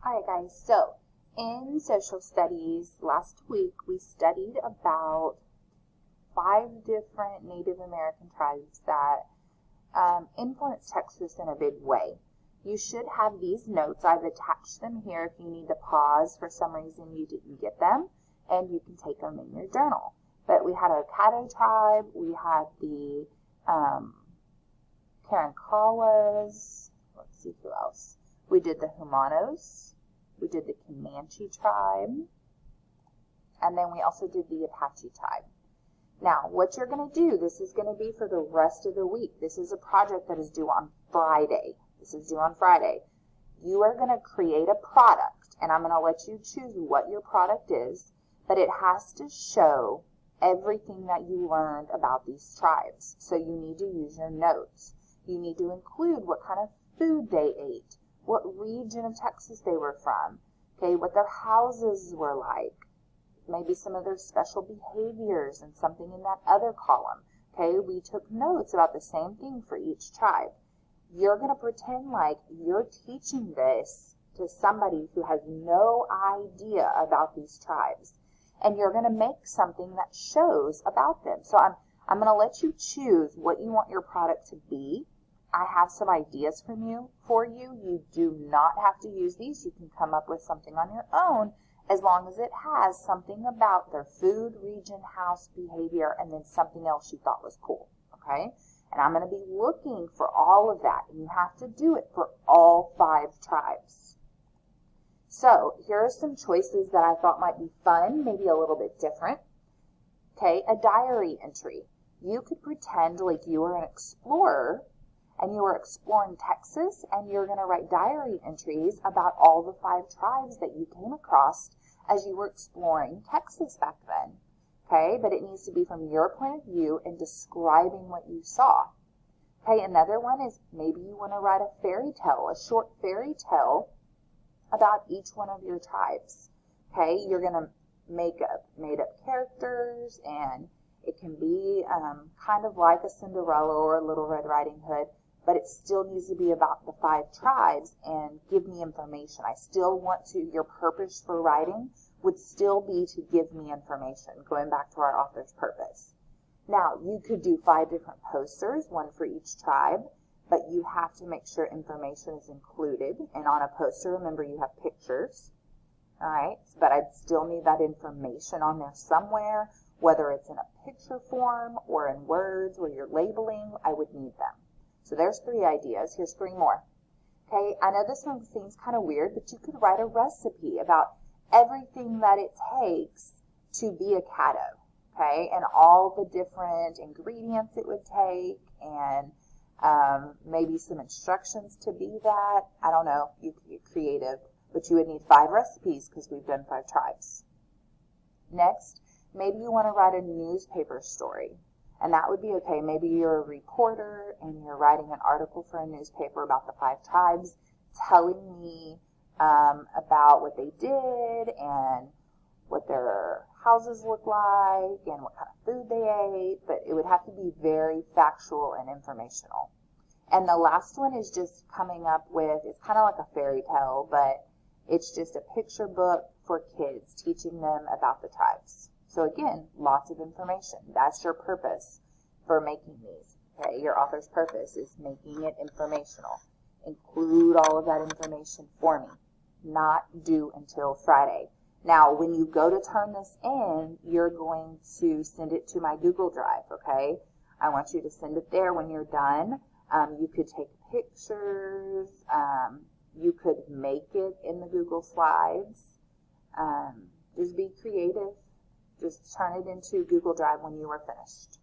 Alright guys, so in social studies last week we studied about 5 different Native American tribes that influenced Texas in a big way. You should have these notes. I've attached them here if you need to pause for some reason you didn't get them, and you can take them in your journal. But we had a Caddo tribe, we had the Karankawas, let's see who else. We did the Humanos, we did the Comanche tribe, and then we also did the Apache tribe. Now, what you're going to do, this is going to be for the rest of the week. This is a project that is due on Friday. This is due on Friday. You are going to create a product, and I'm going to let you choose what your product is, but it has to show everything that you learned about these tribes. So you need to use your notes. You need to include what kind of food they ate, what region of Texas they were from, okay, what their houses were like, maybe some of their special behaviors and something in that other column. Okay, we took notes about the same thing for each tribe. You're going to pretend like you're teaching this to somebody who has no idea about these tribes. And you're going to make something that shows about them. So I'm going to let you choose what you want your product to be. I have some ideas for you. You do not have to use these. You can come up with something on your own as long as it has something about their food, region, house, behavior, and then something else you thought was cool. Okay? And I'm going to be looking for all of that. And you have to do it for all 5 tribes. So here are some choices that I thought might be fun, maybe a little bit different. Okay, a diary entry. You could pretend like you were an explorer and you were exploring Texas, and you're going to write diary entries about all the 5 tribes that you came across as you were exploring Texas back then. Okay, but it needs to be from your point of view and describing what you saw. Okay, another one is maybe you want to write a fairy tale, a short fairy tale about each one of your tribes. Okay, you're going to make up made-up characters, and it can be kind of like a Cinderella or a Little Red Riding Hood, but it still needs to be about the 5 tribes and give me information. I still want to, your purpose for writing would still be to give me information, going back to our author's purpose. Now, you could do 5 different posters, one for each tribe, but you have to make sure information is included. And on a poster, remember, you have pictures. All right, but I'd still need that information on there somewhere, whether it's in a picture form or in words where you're labeling, I would need them. So there's 3 ideas. Here's 3 more. Okay, I know this one seems kind of weird, but you could write a recipe about everything that it takes to be a Caddo, okay, and all the different ingredients it would take, and maybe some instructions to be that. I don't know, you could get creative, but you would need 5 recipes because we've done 5 tribes. Next, maybe you want to write a newspaper story. And that would be okay. Maybe you're a reporter and you're writing an article for a newspaper about the 5 tribes, telling me about what they did and what their houses look like and what kind of food they ate. But it would have to be very factual and informational. And the last one is just coming up with, it's kind of like a fairy tale, but it's just a picture book for kids, teaching them about the tribes. So again, lots of information. That's your purpose for making these. Okay, your author's purpose is making it informational. Include all of that information for me. Not due until Friday. Now, when you go to turn this in, you're going to send it to my Google Drive, okay? I want you to send it there when you're done. You could take pictures. You could make it in the Google Slides. Just be creative. Just turn it into Google Drive when you are finished.